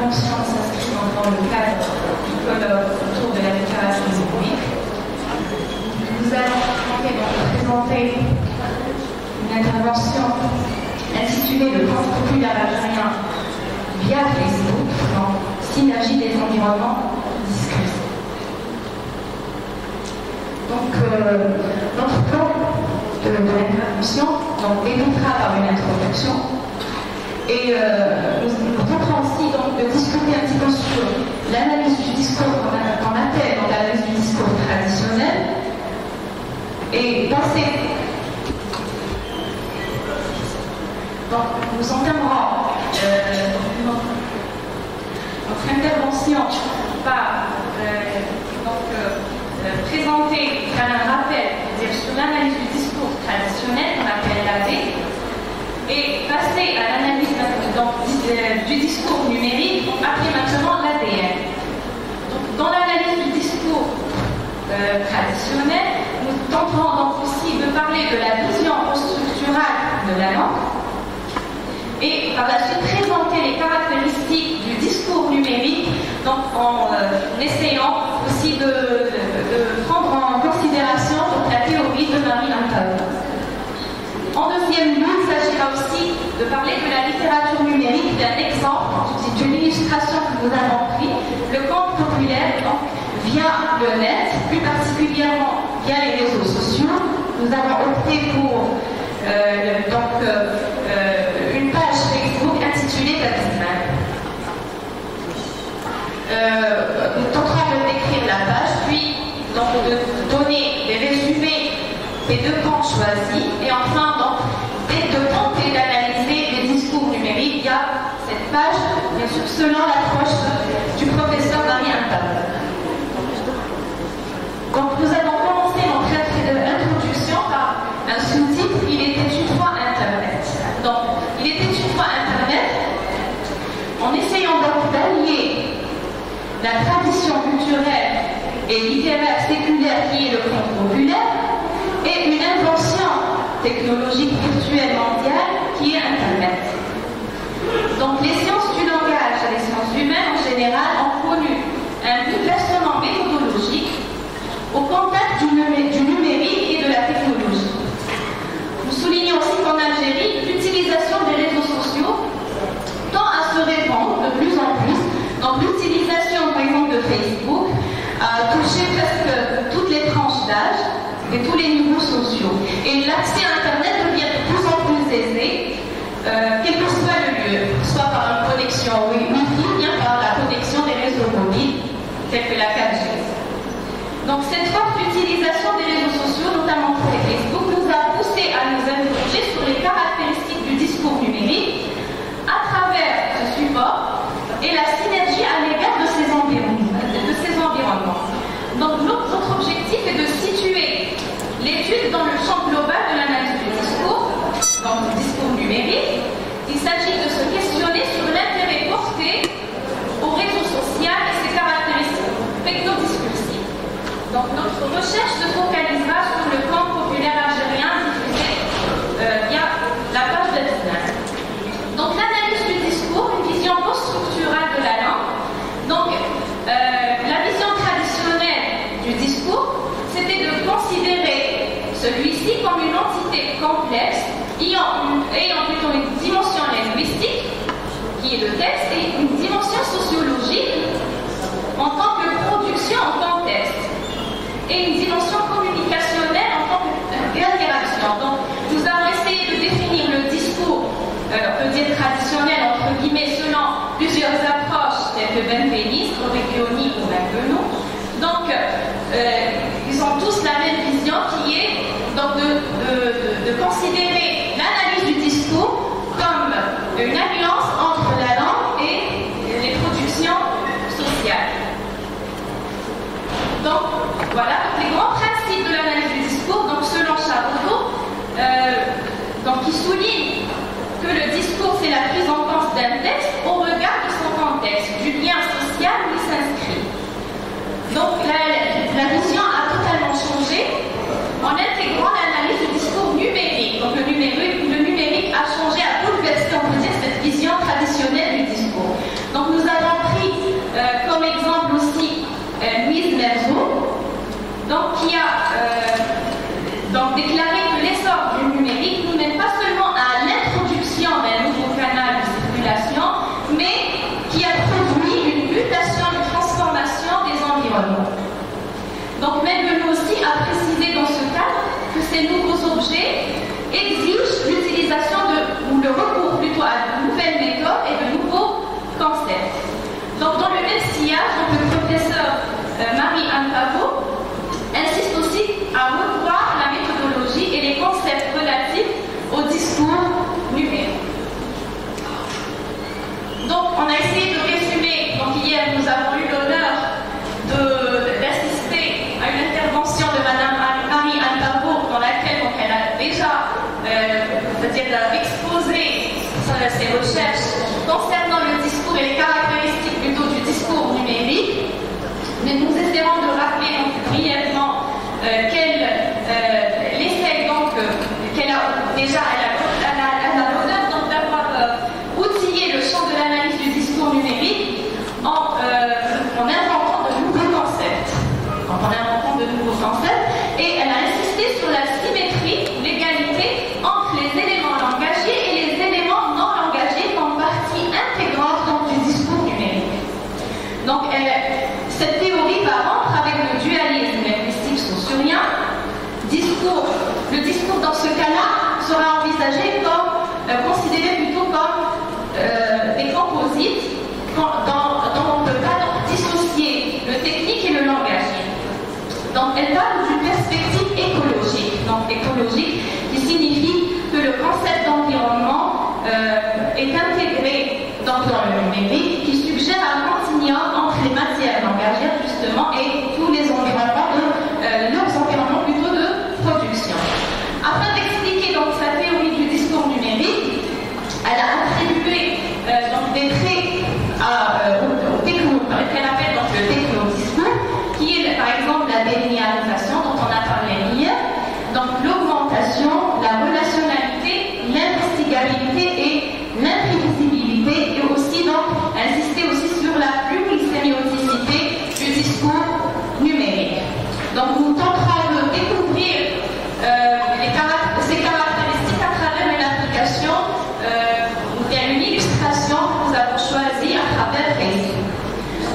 intervention s'inscrit dans le cadre du colloque autour de la déclaration numérique. Nous allons présenter une intervention intitulée Le Camp populaire algérien via Facebook, dans Synergie des environnements discursifs. Donc, notre plan de l'intervention débutera par une introduction et nous tenterons aussi donc, de discuter un petit peu sur l'analyse du discours qu'on appelle l'analyse du discours traditionnel et passer. Donc, nous entamerons notre intervention par présenter, faire un rappel sur l'analyse du discours traditionnel qu'on appelle l'AD et passer à l'analyse du discours numérique qu'on appelle maintenant l'ADN. Donc, dans l'analyse du discours traditionnel, nous tenterons donc aussi de parler de la vision post-structurale de la langue et par la suite présenter les caractéristiques du discours numérique, donc en essayant aussi de prendre en considération la théorie de Marie Antal. En deuxième lieu, il s'agira aussi de parler de la littérature numérique d'un exemple, d'une illustration que nous avons pris, le camp populaire, donc via le net, plus particulièrement via les réseaux sociaux. Nous avons opté pour une page Facebook intitulée Baptismal. Nous tenterons de décrire la page, puis donc, de donner des résumés des deux camps choisis, et enfin donc, de tenter d'analyser les discours numériques via cette page, bien sûr selon l'approche du professeur Marie Antal. Donc nous allons commencer notre introduction par un sous-titre, Il était une fois Internet. Donc, il était une fois Internet, en essayant donc d'allier la tradition culturelle et littéraire séculaire qui est le conte populaire et une invention technologique virtuelle mondiale qui est Internet. Donc, les sciences du langage et les sciences humaines en général ont connu un bouleversement méthodologique au contact du numérique et de la technologie. Nous soulignons aussi qu'en Algérie, l'utilisation des réseaux sociaux tend à se répandre de plus en plus. Donc l'utilisation, par exemple, de Facebook a touché presque toutes les tranches d'âge et tous les niveaux sociaux. Et l'accès à Internet devient de plus en plus aisé, quel que soit le lieu, soit par un c'est-à-dire exposer ses recherches concernant le discours et les caractéristiques plutôt du discours numérique. Mais nous essaierons de rappeler donc brièvement qu'elle essaie donc qu'elle a déjà l'honneur donc d'avoir outillé le champ de l'analyse du discours numérique en inventant de nouveaux concepts. Et elle a insisté sur la symétrie, l'égalité entre les éléments langagiers et les éléments non langagiers comme partie intégrante donc, du discours numérique. Donc cette théorie va rompre avec le dualisme linguistique saussurien. Le discours dans ce cas-là sera envisagé comme, considéré plutôt comme des composites dont on ne peut pas donc, dissocier le technique et le langagier. Donc elle parle d'une perspective écologique, donc écologique qui signifie que le concept d'environnement est intégré dans le numérique, qui suggère un continuum entre les matières langagières justement et tous les environnements leurs environnements plutôt de production. Afin d'expliquer donc sa théorie du discours numérique, elle a attribué donc des traits au techno, qu'elle appelle donc le techno-discours, qui est par exemple la délinéarisation dont on a parlé hier, donc l'augmentation, la relationnalité, l'investigabilité et l'imprévisibilité, et aussi donc insister aussi sur la plurisémioticité du discours numérique. Donc nous tenterons de découvrir ces caractéristiques à travers une application ou bien une illustration que nous avons choisie à travers Facebook.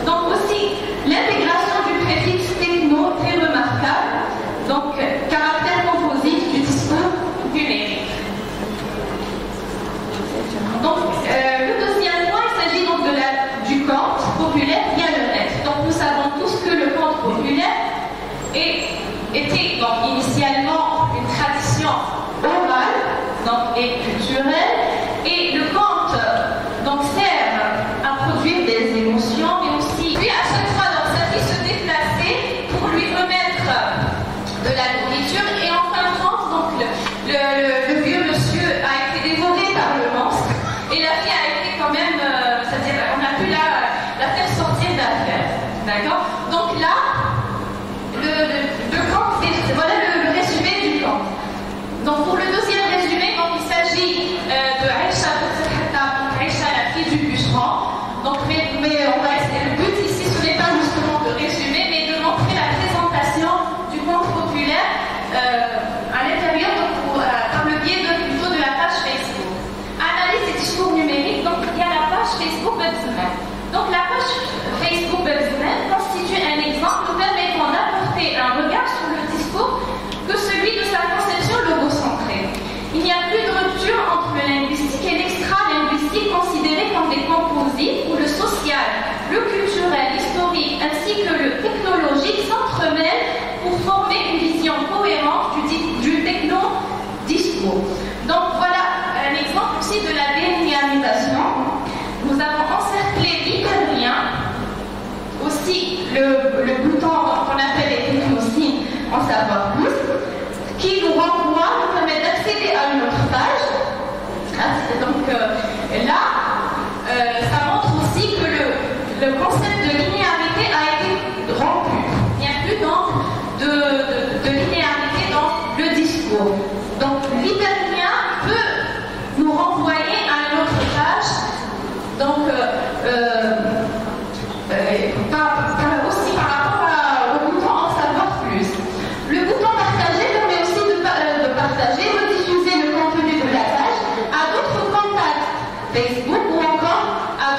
Donc aussi l'intégration du préfixe techno très remarquable, donc caractère composite du discours numérique. Donc le deuxième point, il s'agit donc du conte populaire via le net. Donc nous savons tous que le conte populaire était donc initialement une tradition orale donc, et culturelle, et le conte donc sert à produire des émotions, mais aussi puis à chaque fois dans sa vie se déplacer pour lui remettre de la nourriture, et en fin de compte donc le vieux monsieur a été dévoré par le monstre et la fille a été quand même, c'est-à-dire on a pu la faire sortir d'affaire, d'accord. Donc là le conte, voilà le résumé du conte. Donc pour le deuxième résumé, donc il s'agit de Aïcha, la fille du bûcheron. Donc mais on va essayer, le but ici ce n'est pas justement de résumer, mais de montrer la présentation du conte populaire à l'intérieur par le biais plutôt de la page Facebook. Analyse des discours numériques, donc il y a la page Facebook Webzman. Donc la page Facebook Webzman constitue un exemple permettant d'apporter un regard sur le discours que celui de sa conception logocentrée. Il n'y a plus de rupture entre le linguistique et l'extra-linguistique considérés comme des composites où le social, le culturel, l'historique ainsi que le technologique s'entremêlent pour former une vision cohérente du techno-discours. Donc voilà un exemple aussi de la délinéarisation. Nous avons encerclé l'hyperlien, aussi le bouton qu'on appelle les technosignes en savoir plus, qui nous renvoie, nous permet d'accéder à une autre page. Donc là, ça montre aussi que le concept de linéarité a été rompu. Il n'y a plus donc de linéarité dans le discours. Donc l'hyperlien peut nous renvoyer à une autre page. Donc aussi par rapport au bouton en savoir plus. Le bouton partager permet aussi de partager, rediffuser le contenu de la page à d'autres contacts Facebook ou encore à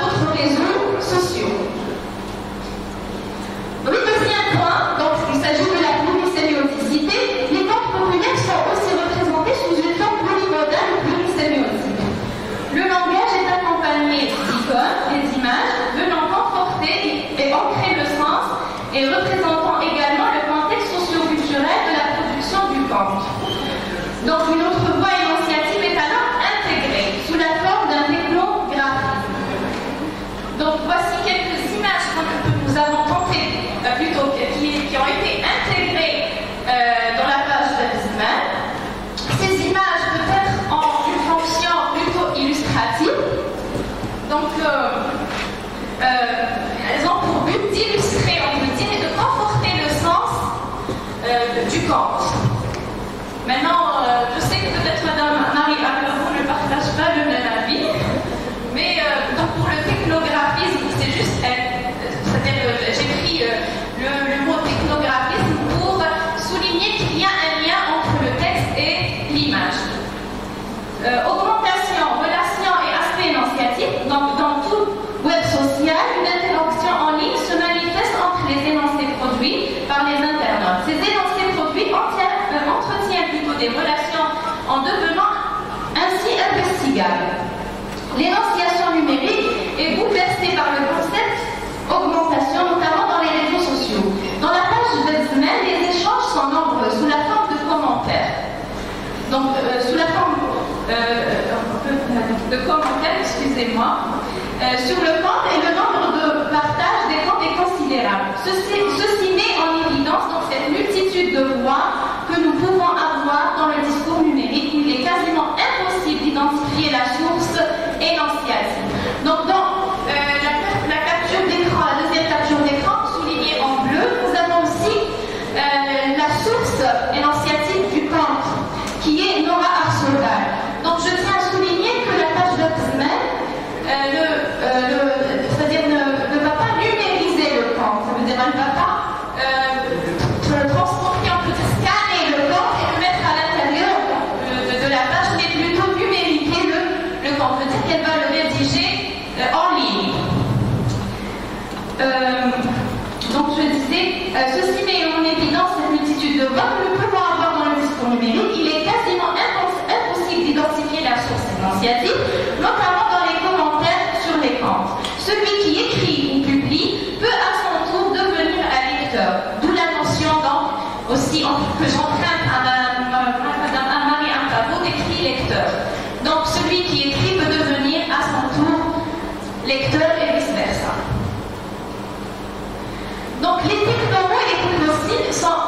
l'énonciation numérique est bouleversée par le concept augmentation, notamment dans les réseaux sociaux. Dans la page web, les échanges sont nombreux sous la forme de commentaires. Donc, sous la forme de commentaires, excusez-moi, sur le compte, et le nombre de partages des comptes est considérable. Ceci met en évidence donc cette multitude de voix que nous pouvons avoir dans le discours numérique, où il est quasiment impossible d'identifier la source énonciative. Donc, dans la capture d'écran, la deuxième capture d'écran, soulignée en bleu, nous avons aussi la source énonciative du compte, qui est Nora Arsoldal. Donc, je tiens à souligner que la page de Xmen c'est-à-dire ne va pas numériser le compte. Ça veut dire qu'elle ne va pas transporter, on peut dire scanner le compte et le mettre à l'intérieur de la page, mais plutôt numériser le compte. Ça veut dire qu'elle va le rédiger en ligne. Donc je disais, ceci met en évidence cette multitude de voix que nous pouvons avoir dans le discours numérique. Il est quasiment impossible d'identifier la source énonciative, notamment dans les commentaires sur les comptes. Celui qui écrit ou publie peut à son tour devenir un lecteur. D'où la notion donc aussi que j'emprunte à Madame Marie Antavo d'écrit lecteur. Donc celui qui écrit peut devenir à son tour lecteur et vice-versa. Donc les technomos et les technocides sont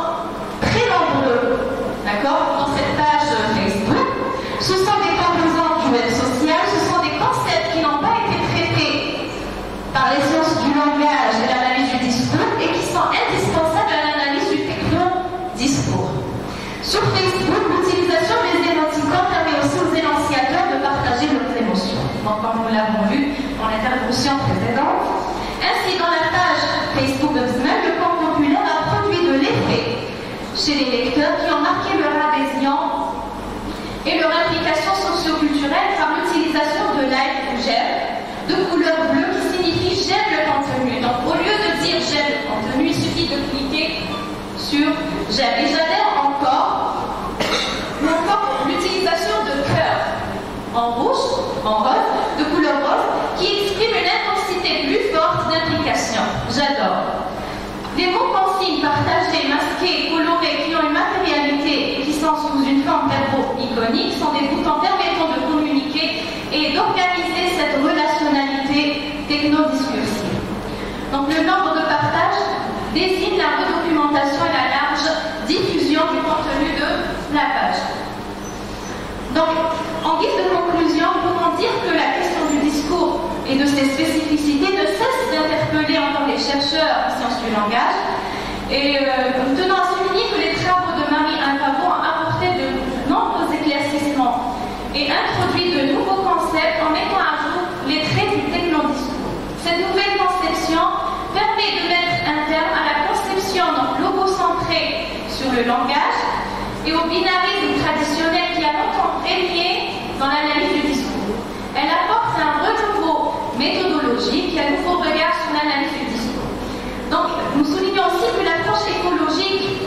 très nombreux, d'accord, dans cette page Facebook. Ce sont des composants du web social, ce sont des concepts qui n'ont pas été traités par les sciences du langage et l'analyse du discours et qui sont indispensables à l'analyse du techno-discours. Sur Facebook, l'utilisation des émoticônes permet aussi aux énonciateurs de partager leurs émotions. Donc, comme nous l'avons vu dans l'intervention précédente. Ainsi, dans la page Facebook de Xmen, le camp populaire a produit de l'effet chez les lecteurs qui ont marqué leur adhésion et leur implication socio-culturelle par l'utilisation de like ou j'aime, de couleur bleue qui signifie j'aime le contenu. Donc au lieu de dire j'aime le contenu, il suffit de cliquer sur j'aime. Et j'adhère encore l'utilisation de cœur en rouge, en rose, de couleur rose, qui exprime une intensité plus forte d'implication. J'adore. Les mots consignes, partagés, masqués, colorés, qui ont une matérialité et qui sont sous une forme verbo-iconique sont des boutons permettant de communiquer et d'organiser cette relationnalité techno-discursive. Donc le nombre de partages désigne la redocumentation et la large diffusion du contenu de la page. Donc, en guise de conclusion, nous pouvons dire que la question du discours et de ses spécificités ne cesse d'interpeller encore les chercheurs en sciences du langage. Et nous tenons à souligner que les travaux de Marie Antavo ont apporté de nombreux éclaircissements et introduit de nouveaux concepts en mettant à jour les traits du techno-discours. Cette nouvelle conception permet de mettre un terme à la conception logocentrée sur le langage et au binarisme traditionnel qui a longtemps régné dans l'analyse du discours. Elle apporte un renouveau méthodologique et un nouveau regard sur l'analyse du discours. Donc, nous soulignons aussi que l'approche écologique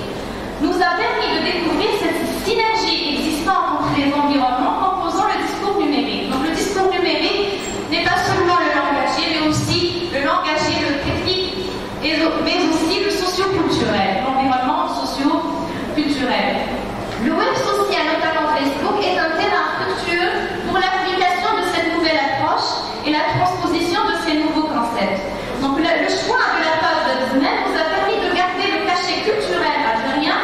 nous a permis de découvrir cette synergie existante entre les environnements composant le discours numérique. Donc, le discours numérique n'est pas seulement le langagier, mais aussi le langagier, le technique, mais aussi le socio-culturel, l'environnement socio-culturel. Le web social, notamment Facebook, est un terrain fructueux pour l'application de cette nouvelle approche et la transposition de ces nouveaux concepts. Donc le choix de la page de Xmen nous a permis de garder le cachet culturel algérien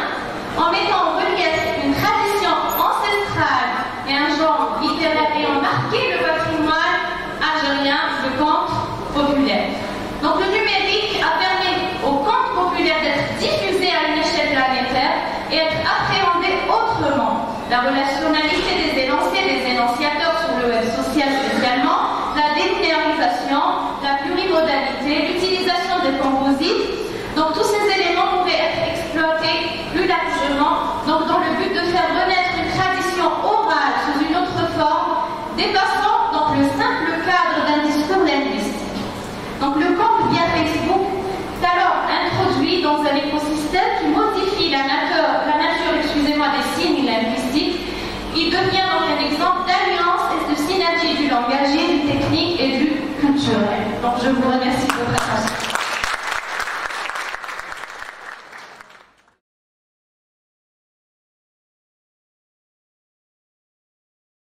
en mettant en relief une tradition ancestrale et un genre littéraire ayant marqué le patrimoine algérien de conte populaire. Donc le numérique a permis au conte populaire d'être diffusé à une échelle planétaire et être appréhendé autrement. La relationnalité des énoncés, des énonciateurs sur le web social spécialement, la délinéarisation, la plurimodalité, l'utilisation des composites. Donc tous ces éléments pourraient être exploités plus largement, donc dans le but de faire renaître une tradition orale sous une autre forme, dépassant donc le simple cadre d'un discours linguistique. Donc le compte via Facebook est alors introduit dans un écosystème qui modifie la nature des signes linguistiques. Il devient donc un exemple d'alliance et de synergie du langagier, du culturelle. Donc je vous remercie de votre attention.